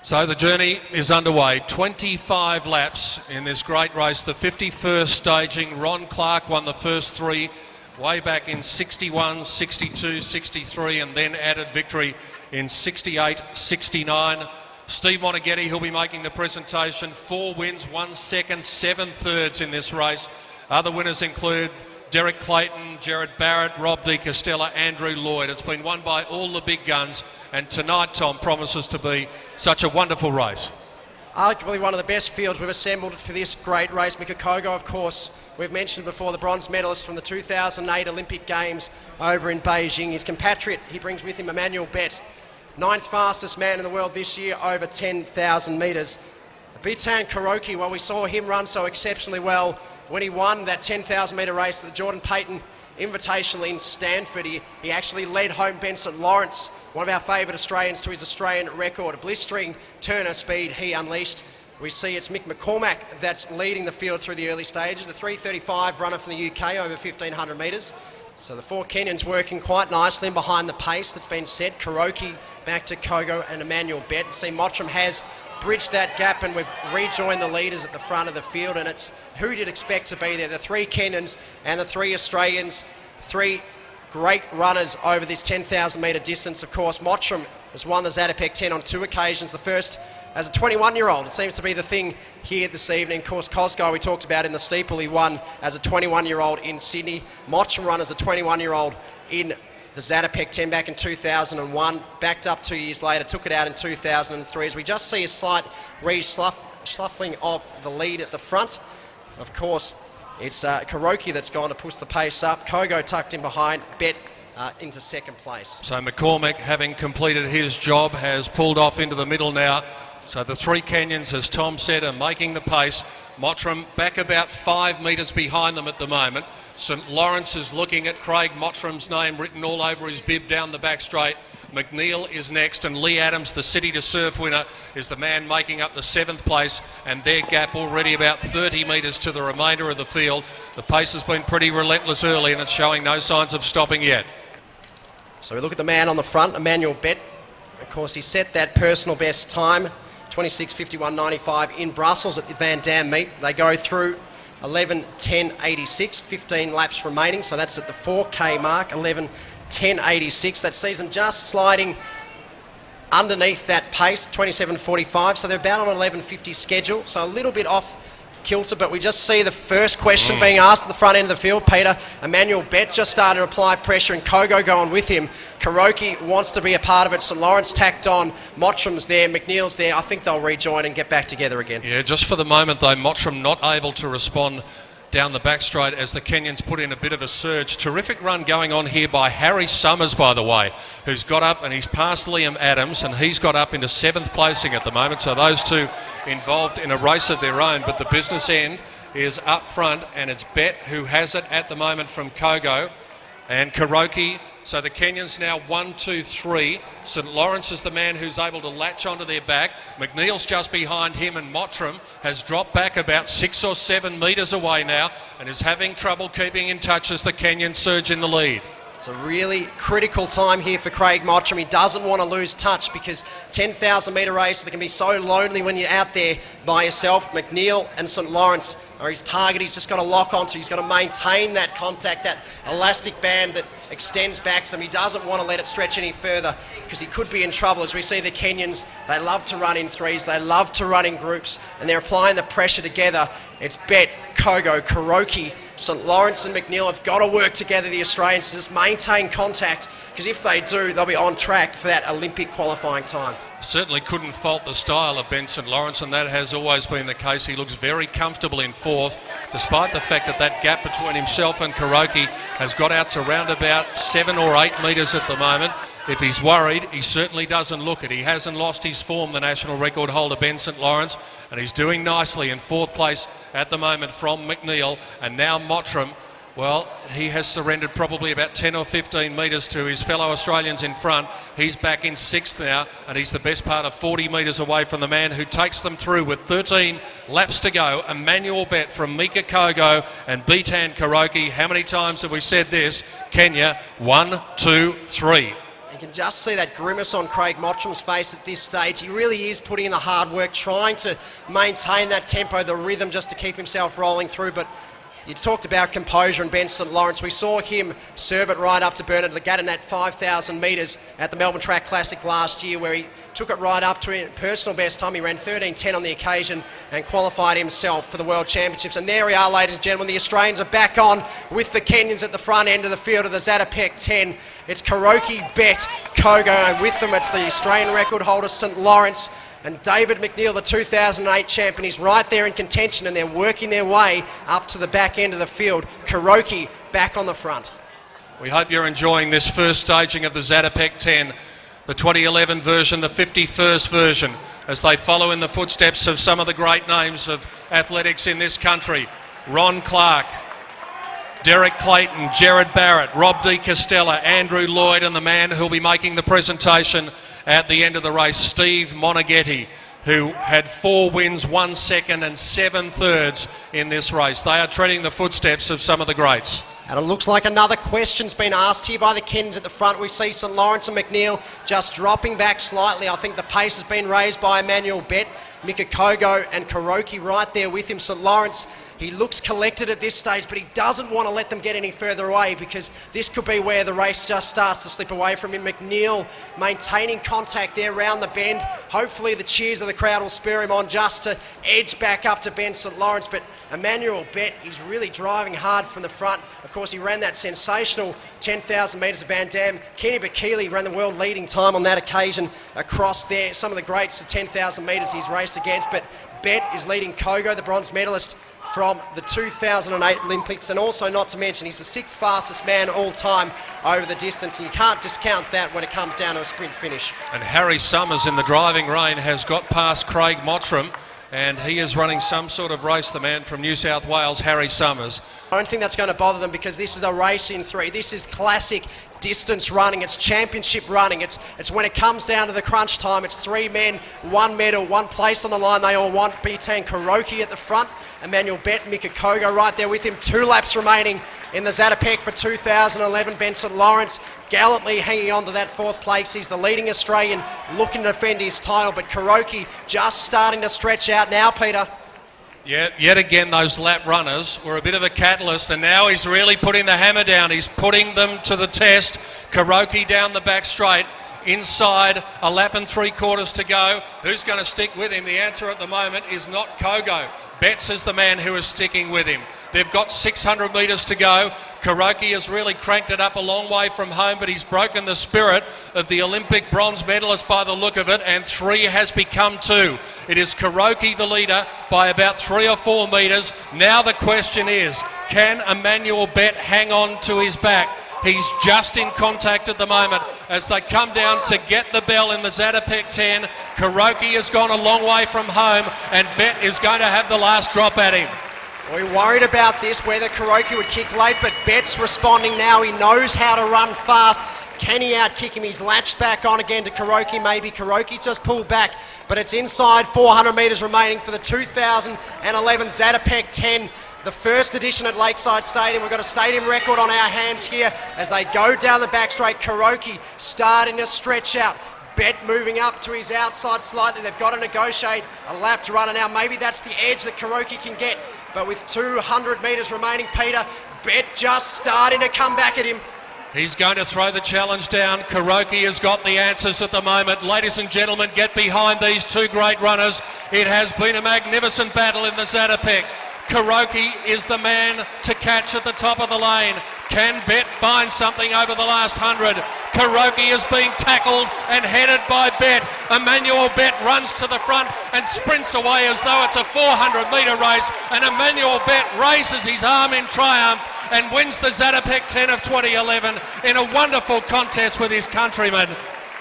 So the journey is underway. 25 laps in this great race. The 51st staging. Ron Clark won the first three way back in 61, 62, 63, and then added victory in 68, 69. Steve Monaghetti, who'll be making the presentation. 4 wins, 1 second, 7 thirds in this race. Other winners include Derek Clayton, Jared Barrett, Rob De Castella, Andrew Lloyd. It's been won by all the big guns, and tonight, Tom, promises to be such a wonderful race. Arguably one of the best fields we've assembled for this great race. Micah Kogo, of course, we've mentioned before, the bronze medalist from the 2008 Olympic Games over in Beijing. His compatriot, he brings with him Emmanuel Bett, 9th fastest man in the world this year, over 10,000 metres. Bitan Karoki, well, we saw him run so exceptionally well when he won that 10,000 metre race at the Jordan Payton Invitational in Stanford. He actually led home Ben St Lawrence, one of our favourite Australians, to his Australian record. A blistering turn of speed he unleashed. We see it's Mick McCormack that's leading the field through the early stages. The 3:35 runner from the UK, over 1,500 metres. So the 4 Kenyans working quite nicely behind the pace that's been set. Karoki back to Kogo and Emmanuel Bett. See, Mottram has bridged that gap, and we've rejoined the leaders at the front of the field, and it's who you'd expect to be there. The 3 Kenyans and the 3 Australians, 3 great runners over this 10,000 metre distance. Of course, Mottram has won the Zatopek 10 on 2 occasions. The first as a 21-year-old. It seems to be the thing here this evening. Of course, Kogo, we talked about in the steeple, he won as a 21-year-old in Sydney. Mottram run as a 21-year-old in the Zatopek 10 back in 2001, backed up 2 years later, took it out in 2003. As we just see a slight shuffling of the lead at the front. Of course, it's Karoki that's gone to push the pace up. Kogo tucked in behind, Bett into second place. So McCormack, having completed his job, has pulled off into the middle now. So the 3 Kenyans, as Tom said, are making the pace. Mottram back about 5 metres behind them at the moment. St Lawrence is looking at Craig Mottram's name written all over his bib down the back straight. McNeill is next, and Lee Adams, the City to Surf winner, is the man making up the 7th place, and their gap already about 30 metres to the remainder of the field. The pace has been pretty relentless early, and it's showing no signs of stopping yet. So we look at the man on the front, Emmanuel Bett. Of course, he set that personal best time, 26:51.95 in Brussels at the Van Dam meet. They go through 11:10.86, 15 laps remaining, so that's at the 4K mark, 11:10.86. That sees them just sliding underneath that pace, 27:45, so they're about on an 11:50 schedule, so a little bit off kilter, but we just see the first question being asked at the front end of the field. Peter, Emmanuel Bett just started to apply pressure, and Kogo going with him. Karoki wants to be a part of it. St Lawrence tacked on. Mottram's there. McNeill's there. I think they'll rejoin and get back together again. Yeah, just for the moment, though, Mottram not able to respond down the back straight as the Kenyans put in a bit of a surge. Terrific run going on here by Harry Summers, by the way, who's got up and he's passed Liam Adams, and he's got up into 7th placing at the moment. So those two involved in a race of their own, but the business end is up front, and it's Bett who has it at the moment from Kogo and Karoki. So the Kenyans now 1, 2, 3. St Lawrence is the man who's able to latch onto their back. McNeill's just behind him, and Mottram has dropped back about 6 or 7 metres away now and is having trouble keeping in touch as the Kenyans surge in the lead. It's a really critical time here for Craig Mottram. He doesn't want to lose touch, because 10,000 metre races, they can be so lonely when you're out there by yourself. McNeill and St Lawrence are his target. He's just got to lock onto. He's got to maintain that contact, that elastic band that extends back to them. He doesn't want to let it stretch any further, because he could be in trouble. As we see the Kenyans, they love to run in threes, they love to run in groups, and they're applying the pressure together. It's Bett, Kogo, Karoki, St Lawrence and McNeill have got to work together, the Australians, to just maintain contact, because if they do, they'll be on track for that Olympic qualifying time. Certainly couldn't fault the style of Ben St Lawrence, and that has always been the case. He looks very comfortable in 4th, despite the fact that that gap between himself and Karoki has got out to round about 7 or 8 metres at the moment. If he's worried, he certainly doesn't look it. He hasn't lost his form, the national record holder Ben St Lawrence, and he's doing nicely in 4th place at the moment from McNeill. And now Mottram, well, he has surrendered probably about 10 or 15 metres to his fellow Australians in front. He's back in 6th now, and he's the best part of 40 metres away from the man who takes them through with 13 laps to go. Emmanuel Bett from Micah Kogo and Bitan Karoki. How many times have we said this? Kenya, 1, 2, 3. You can just see that grimace on Craig Mottram's face at this stage. He really is putting in the hard work, trying to maintain that tempo, the rhythm, just to keep himself rolling through. But you talked about composure and Ben St Lawrence. We saw him serve it right up to Bernard Lagat in that 5,000 metres at the Melbourne Track Classic last year, where he took it right up to a personal best time. He ran 13.10 on the occasion and qualified himself for the World Championships. And there we are, ladies and gentlemen. The Australians are back on with the Kenyans at the front end of the field of the Zatopek 10. It's Karoki, Bett, Kogo, and with them it's the Australian record holder St Lawrence and David McNeill, the 2008 champion. He's right there in contention, and they're working their way up to the back end of the field. Karoki back on the front. We hope you're enjoying this first staging of the Zatopek 10, the 2011 version, the 51st version, as they follow in the footsteps of some of the great names of athletics in this country. Ron Clark, Derek Clayton, Jared Barrett, Rob De Castella, Andrew Lloyd, and the man who'll be making the presentation at the end of the race, Steve Monaghetti, who had 4 wins, 1 second and 7 thirds in this race. They are treading the footsteps of some of the greats. And it looks like another question's been asked here by the Kenyans at the front. We see St Lawrence and McNeill just dropping back slightly. I think the pace has been raised by Emmanuel, Bett, Micah, Kogo and Karoki right there with him. St Lawrence, he looks collected at this stage, but he doesn't want to let them get any further away, because this could be where the race just starts to slip away from him. McNeill maintaining contact there round the bend. Hopefully the cheers of the crowd will spur him on just to edge back up to Ben St Lawrence. But Emmanuel, Bett, he's really driving hard from the front. Of course, he ran that sensational 10,000 metres of Van Dam. Kenny Bekele ran the world leading time on that occasion across there. Some of the greats, the 10,000 metres he's raced against. But Bett is leading Kogo, the bronze medalist from the 2008 Olympics, and also, not to mention, he's the 6th fastest man all time over the distance, and you can't discount that when it comes down to a sprint finish. And Harry Summers in the driving rain has got past Craig Mottram, and he is running some sort of race, the man from New South Wales, Harry Summers. I don't think that's going to bother them, because this is a race in 3. This is classic distance running. It's championship running. It's when it comes down to the crunch time. It's 3 men, 1 medal, 1 place on the line. They all want. Bitan Karoki at the front. Emmanuel, Bett, Micah, Kogo right there with him. 2 laps remaining in the Zatopek for 2011. Ben St Lawrence gallantly hanging on to that 4th place. He's the leading Australian looking to defend his title, but Karoki just starting to stretch out now, Peter. Yeah, yet again, those lap runners were a bit of a catalyst, and now he's really putting the hammer down. He's putting them to the test. Karoki down the back straight. Inside, a lap and 3/4 to go. Who's going to stick with him? The answer at the moment is not Kogo. Betts is the man who is sticking with him. They've got 600 metres to go. Karoki has really cranked it up a long way from home, but he's broken the spirit of the Olympic bronze medalist by the look of it, and 3 has become 2. It is Karoki the leader by about 3 or 4 metres. Now the question is, can Emmanuel Bett hang on to his back? He's just in contact at the moment as they come down to get the bell in the Zatopek 10. Karoki has gone a long way from home, and Bett is going to have the last drop at him. We worried about this, whether Karoki would kick late, but Bett's responding now. He knows how to run fast. Can he outkick him? He's latched back on again to Karoki. Maybe Karoki's just pulled back, but it's inside 400 metres remaining for the 2011 Zatopek 10. The first edition at Lakeside Stadium. We've got a stadium record on our hands here as they go down the back straight. Karoki starting to stretch out. Bett moving up to his outside slightly. They've got to negotiate a lap to run it now. Maybe that's the edge that Karoki can get. But with 200 metres remaining, Peter, Bett just starting to come back at him. He's going to throw the challenge down. Karoki has got the answers at the moment. Ladies and gentlemen, get behind these 2 great runners. It has been a magnificent battle in the Zatopek. Karoki is the man to catch at the top of the lane. Can Bett find something over the last 100? Karoki is being tackled and headed by Bett. Emmanuel Bett runs to the front and sprints away as though it's a 400-metre race, and Emmanuel Bett raises his arm in triumph and wins the Zatopek 10 of 2011 in a wonderful contest with his countrymen.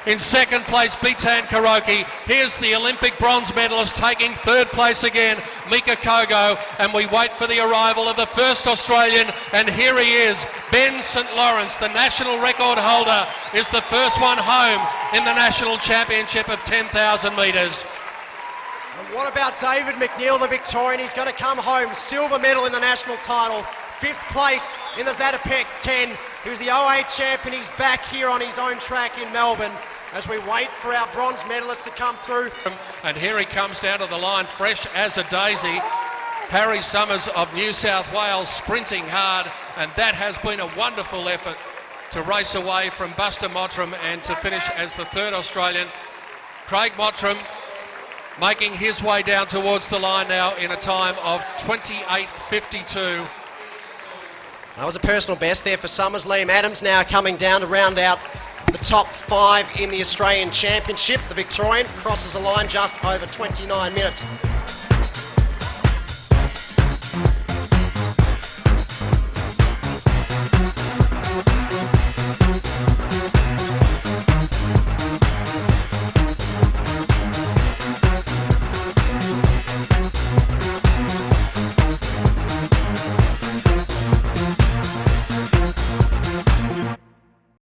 In second place, Bitan Karoki. Here's the Olympic bronze medalist taking 3rd place again, Micah Kogo, and we wait for the arrival of the first Australian, and here he is, Ben St Lawrence, the national record holder, is the first one home in the national championship of 10,000 metres. And what about David McNeill, the Victorian? He's going to come home, silver medal in the national title. 5th place in the Zatopek 10. He was the 08 champion. He's back here on his own track in Melbourne as we wait for our bronze medalist to come through. And here he comes down to the line, fresh as a daisy. Harry Summers of New South Wales sprinting hard, and that has been a wonderful effort to race away from Buster Mottram and to finish as the 3rd Australian. Craig Mottram making his way down towards the line now in a time of 28.52. That was a personal best there for Summers. Liam Adams now coming down to round out the top 5 in the Australian Championship. The Victorian crosses the line just over 29 minutes.